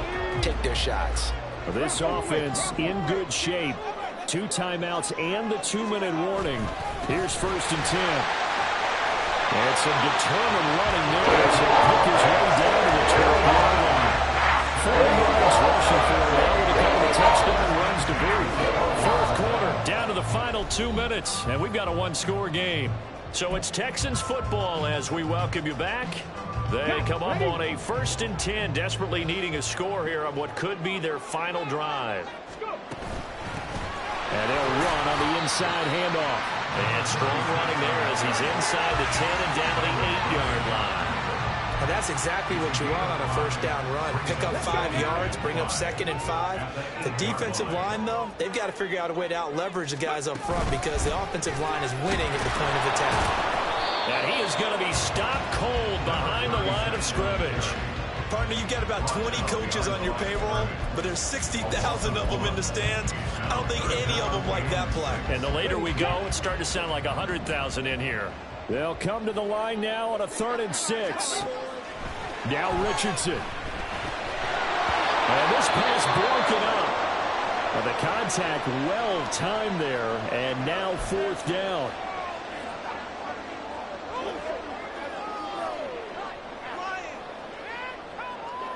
E: take their shots.
C: This offense in good shape. 2 timeouts and the 2-minute warning. Here's first and 10. And some determined running there as he'll pick his way down to the 12-yard line. 4 yards rushing for him. Now to come the touchdown runs to boot. Fourth quarter, down to the final 2 minutes, and we've got a 1-score game. So it's Texans football as we welcome you back. They come up on a first and 10, desperately needing a score here on what could be their final drive. And they'll run on the inside handoff. And strong running there as he's inside the 10 and down to the 8-yard line.
D: And that's exactly what you want on a first down run. Pick up 5 yards, bring up 2nd and 5. The defensive line, though, they've got to figure out a way to out-leverage the guys up front because the offensive line is winning at the point of attack.
C: And he is going to be stopped cold behind the line of scrimmage.
D: Partner, you've got about 20 coaches on your payroll, but there's 60,000 of them in the stands. I don't think any of them like that play.
C: And the later we go, it's starting to sound like 100,000 in here. They'll come to the line now on a 3rd and 6. Now Richardson. And this pass broken up. Well, the contact well timed there, and now 4th down.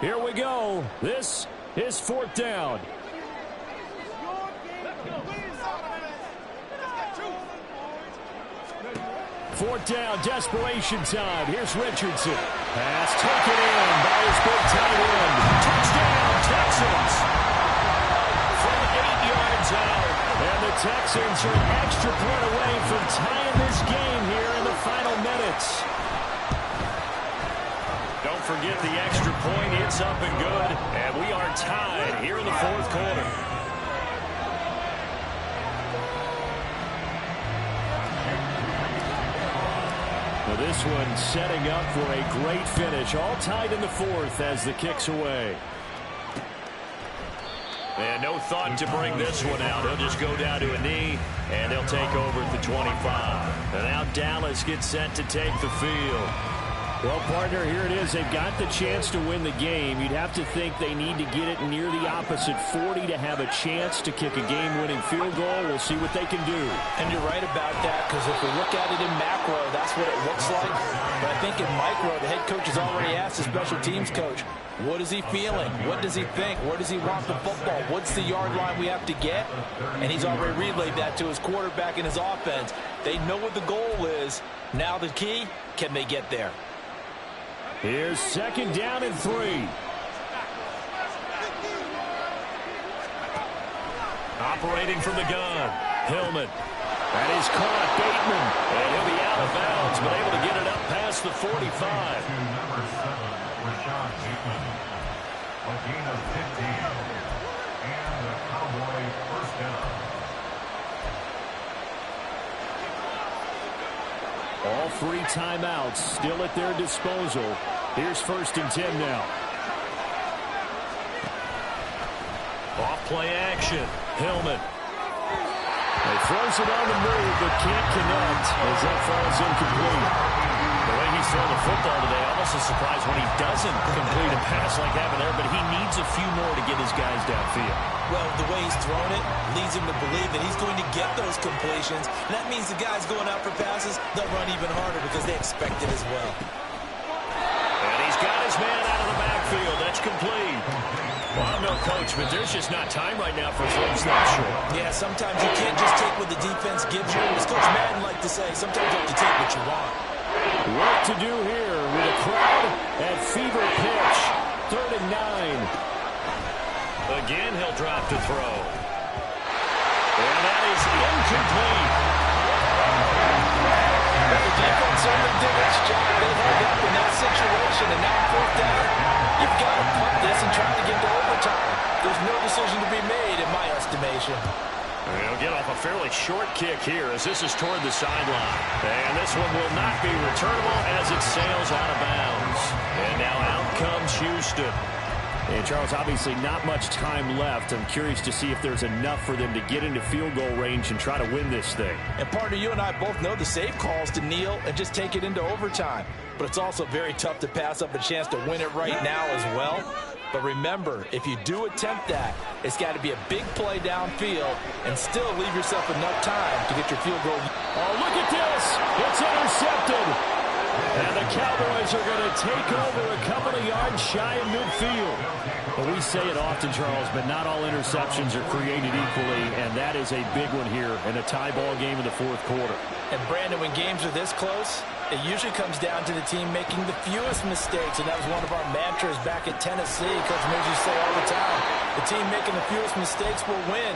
C: Here we go. This is 4th down. Fourth down, desperation time. Here's Richardson. Pass taken in by his big tight end. Touchdown, Texans. From 8 yards out. And the Texans are an extra point away from tying this game here in the final minutes. Don't forget the extra point. It's up and good. And we are tied here in the 4th quarter. Well, this one setting up for a great finish. All tied in the 4th as the kick's away. And no thought to bring this one out. He'll just go down to a knee, and they'll take over at the 25. And now Dallas gets set to take the field. Well, partner, here it is. They've got the chance to win the game. You'd have to think they need to get it near the opposite 40 to have a chance to kick a game-winning field goal. We'll see what they can do.
E: And you're right about that, because if we look at it in macro, that's what it looks like. But I think in micro, the head coach has already asked the special teams coach, what is he feeling? What does he think? Where does he want the football? What's the yard line we have to get? And he's already relayed that to his quarterback and his offense. They know what the goal is. Now the key, can they get there?
C: Here's 2nd down and 3. Operating from the gun. Hillman. That is caught. Bateman. And he'll be out of bounds, but able to get it up past the 45.
F: Number 7, Rashad Bateman. A gain of 15. And the Cowboys first down.
C: All 3 timeouts still at their disposal. Here's 1st and 10 now. Off play action. Hillman. He throws it on the move, but can't connect as that falls incomplete.
B: The way he's thrown the football today, almost a surprise when he doesn't complete a pass like that there, but he needs a few more to get his guys downfield.
D: Well, the way he's thrown it leads him to believe that he's going to get those completions. And that means the guys going out for passes, they'll run even harder because they expect it as well.
B: And he's got his man out of the backfield. That's complete. Well, I'm no coach, but there's just not time right now for throws that short.
D: Yeah, sometimes you can't just take what the defense gives you. As Coach Madden liked to say, sometimes you have to take what you want.
C: Work to do here with a crowd at fever pitch. 3rd and 9.
B: Again, he'll drop to throw. And that is incomplete.
E: The defense certainly did its job. They held up in that situation, and now 4th down. You've got to punt this and try to get to overtime. There's no decision to be made, in my estimation.
B: He'll get off a fairly short kick here as this is toward the sideline. And this one will not be returnable as it sails out of bounds. And now out comes Houston.
C: And Charles, obviously not much time left. I'm curious to see if there's enough for them to get into field goal range and try to win this thing.
E: And partner, you and I both know the safe calls to kneel and just take it into overtime. But it's also very tough to pass up a chance to win it right now as well. But remember, if you do attempt that, it's got to be a big play downfield and still leave yourself enough time to get your field goal.
C: Oh, look at this. It's intercepted. And the Cowboys are going to take over a couple of yards shy of midfield. Well, we say it often, Charles, but not all interceptions are created equally, and that is a big one here in a tie ball game in the 4th quarter.
E: And Brandon, when games are this close, it usually comes down to the team making the fewest mistakes, and that was one of our mantras back at Tennessee. Coach Mills used to say all the time, the team making the fewest mistakes will win.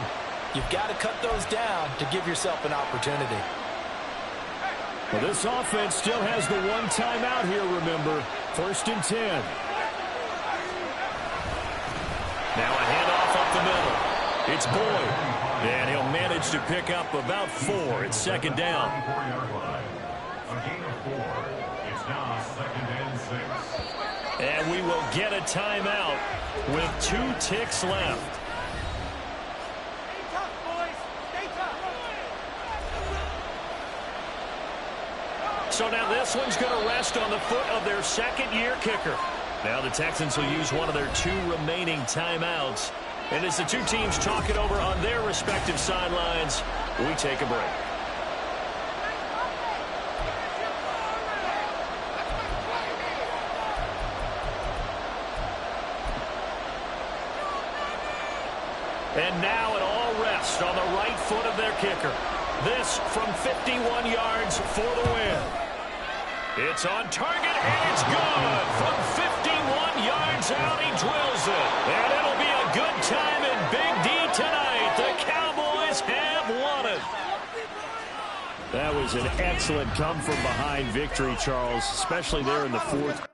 E: You've got to cut those down to give yourself an opportunity.
C: Well, this offense still has the one timeout here, remember. 1st and 10.
B: Now a handoff up the middle. It's Boyd. And he'll manage to pick up about 4. It's 2nd down.
F: A gain of 4. It's now 2nd and 6.
B: And we will get a timeout with 2 ticks left. So now this one's going to rest on the foot of their 2nd-year kicker. Now the Texans will use one of their 2 remaining timeouts. And as the 2 teams talk it over on their respective sidelines, we take a break. And now it all rests on the right foot of their kicker. This from 51 yards for the win. It's on target, and it's good. From 51 yards out, he drills it. And it'll be a good time in Big D tonight. The Cowboys have won it.
C: That was an excellent come-from-behind victory, Charles, especially there in the 4th.